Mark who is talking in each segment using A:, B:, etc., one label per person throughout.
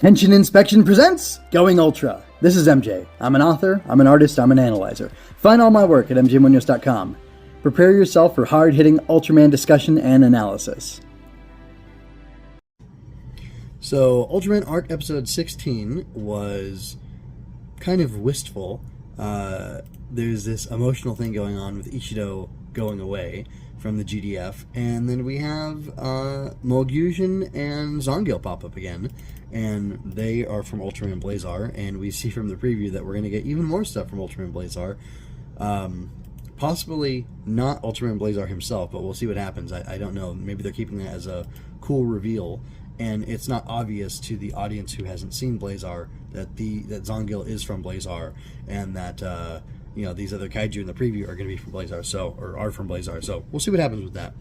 A: Henshin Inspection presents Going Ultra. This is MJ. I'm an author, I'm an artist, I'm an analyzer. Find all my work at mjmunoz.com. Prepare yourself for hard-hitting Ultraman discussion and analysis. So, Ultraman Arc episode 16 was kind of wistful. There's this emotional thing going on with Ishido going away from the GDF, and then we have Mogyushin and Zongil pop up again, and they are from Ultraman Blazar, and we see from the preview that we're going to get even more stuff from Ultraman Blazar. Possibly not Ultraman Blazar himself, but we'll see what happens. I don't know. Maybe they're keeping that as a cool reveal, and it's not obvious to the audience who hasn't seen Blazar that Zongil is from Blazar, and that these other kaiju in the preview are going to be from Blazar, or are from Blazar. So we'll see what happens with that.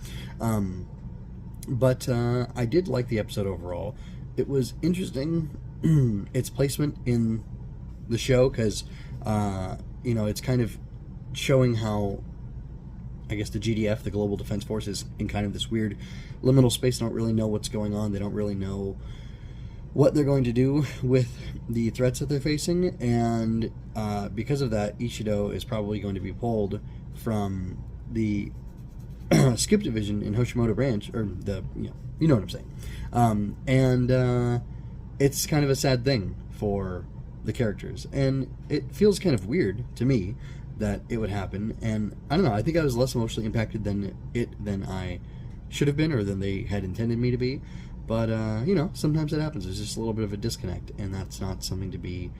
A: But I did like the episode overall. It was interesting, its placement in the show, because it's kind of showing how, I guess, the GDF, the Global Defense Force, is in kind of this weird liminal space. They don't really know what's going on. They don't really know what they're going to do with the threats that they're facing, and because of that, Ishido is probably going to be pulled from the Skip Division in Hoshimoto Branch, or you know what I'm saying. And it's kind of a sad thing for the characters, and it feels kind of weird to me that it would happen. And I don't know, I think I was less emotionally impacted than I should have been, or than they had intended me to be. But, sometimes it happens. There's just a little bit of a disconnect, and that's not something to be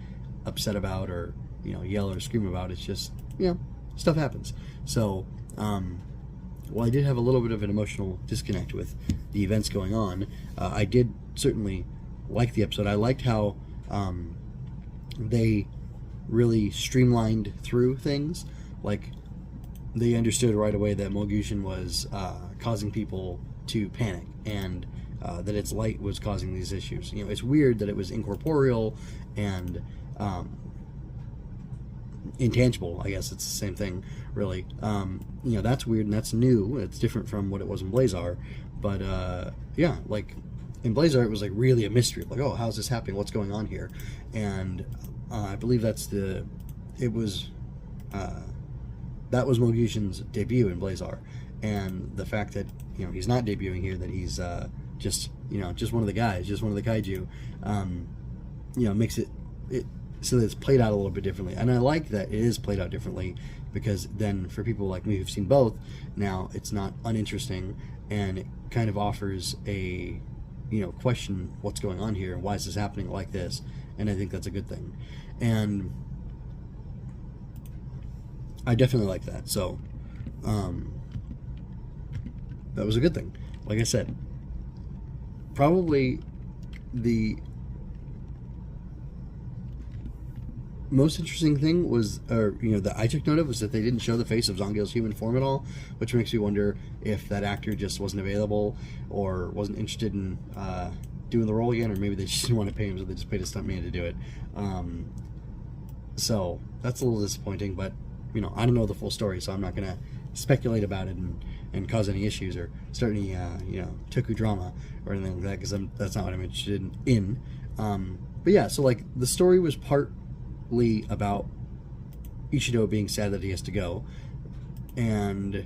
A: upset about or, yell or scream about. It's just, stuff happens. So, while I did have a little bit of an emotional disconnect with the events going on, I did certainly like the episode. I liked how they really streamlined through things. Like, they understood right away that Mogyushin was causing people to panic, and that its light was causing these issues. It's weird that it was incorporeal and intangible. I guess it's the same thing, really. That's weird and that's new. It's different from what it was in Blazar. But like in Blazar, it was like really a mystery. Like, oh, how's this happening? What's going on here? And I believe that was Mogyushin's debut in Blazar, and the fact that he's not debuting here, that he's just one of the guys, just one of the kaiju, makes it so that it's played out a little bit differently. And I like that it is played out differently, because then for people like me who've seen both, now it's not uninteresting, and it kind of offers a question, what's going on here, why is this happening like this? And I think that's a good thing, and I definitely like that. So that was a good thing. Like I said, probably the most interesting thing was, that I took note of, was that they didn't show the face of Zongil's human form at all, which makes me wonder if that actor just wasn't available or wasn't interested in doing the role again, or maybe they just didn't want to pay him, so they just paid a stuntman to do it. So that's a little disappointing, but I don't know the full story, so I'm not going to speculate about it and cause any issues or start any toku drama or anything like that, because that's not what I'm interested in. But yeah, so like the story was partly about Ishido being sad that he has to go, and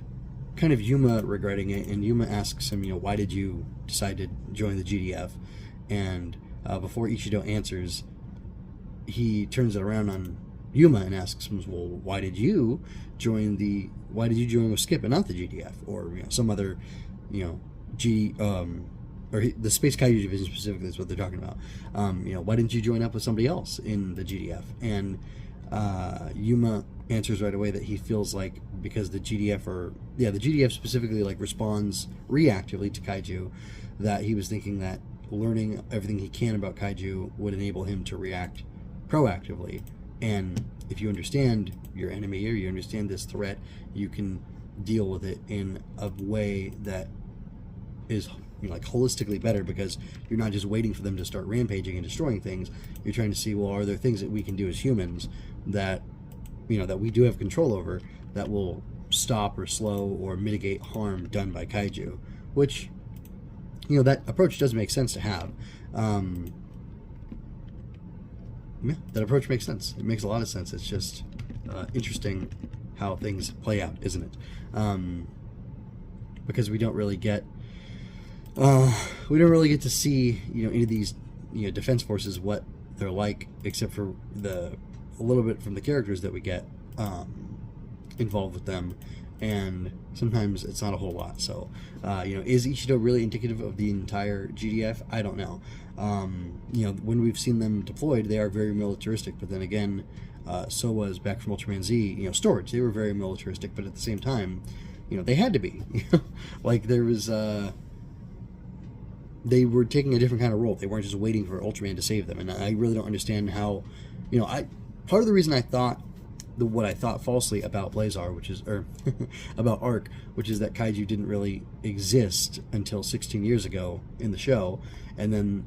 A: kind of Yuma regretting it. And Yuma asks him, why did you decide to join the GDF? And before Ishido answers, he turns it around on Yuma and asks him, well, why did you join with Skip and not the GDF, or some other or the Space Kaiju Division specifically is what they're talking about. Why didn't you join up with somebody else in the GDF? And Yuma answers right away that he feels like, because the GDF specifically responds reactively to kaiju, that he was thinking that learning everything he can about kaiju would enable him to react proactively. And if you understand your enemy, or you understand this threat, you can deal with it in a way that is holistically better, because you're not just waiting for them to start rampaging and destroying things. You're trying to see, well, are there things that we can do as humans that that we do have control over, that will stop or slow or mitigate harm done by kaiju? Which that approach does make sense to have. yeah, that approach makes sense. It makes a lot of sense. It's just interesting how things play out, isn't it? Because we don't really get to see, any of these, defense forces, what they're like, except for a little bit from the characters that we get involved with them, and sometimes it's not a whole lot. So, is Ishido really indicative of the entire GDF? I don't know. When we've seen them deployed, they are very militaristic, but then again, so was back from Ultraman Z, Storage. They were very militaristic, but at the same time, they had to be. Like, there was, they were taking a different kind of role. They weren't just waiting for Ultraman to save them, and I really don't understand how, part of the reason I thought what I thought falsely about about Arc, which is that kaiju didn't really exist until 16 years ago in the show, and then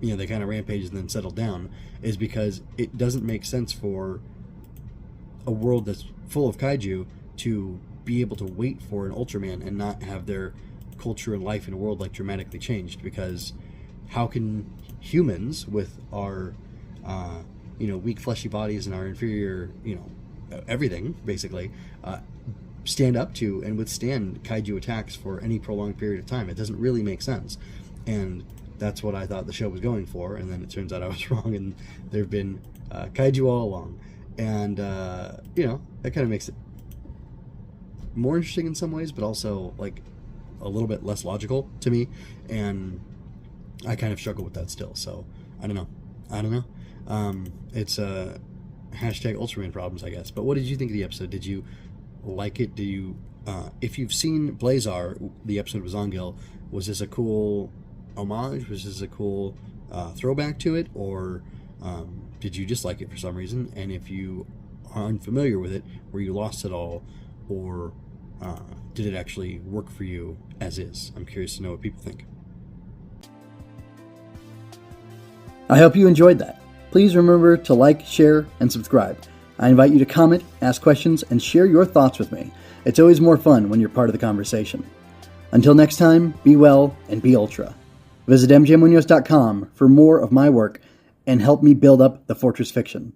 A: they kind of rampaged and then settled down, is because it doesn't make sense for a world that's full of kaiju to be able to wait for an Ultraman and not have their culture and life in a world like dramatically changed. Because how can humans with our weak fleshy bodies and our inferior everything basically stand up to and withstand kaiju attacks for any prolonged period of time? It doesn't really make sense, and that's what I thought the show was going for, and then it turns out I was wrong, and there have been kaiju all along, and that kind of makes it more interesting in some ways, but also like a little bit less logical to me, and I kind of struggle with that still. So I don't know. It's hashtag Ultraman problems, I guess. But what did you think of the episode? Did you like it? Do you, if you've seen Blazar, the episode with Zongil, was this a cool homage? Was this a cool throwback to it? Or did you dislike it for some reason? And if you are unfamiliar with it, were you lost at all? Or did it actually work for you as is? I'm curious to know what people think.
B: I hope you enjoyed that. Please remember to like, share, and subscribe. I invite you to comment, ask questions, and share your thoughts with me. It's always more fun when you're part of the conversation. Until next time, be well and be Ultra. Visit mjmunoz.com for more of my work and help me build up the Fortress Fiction.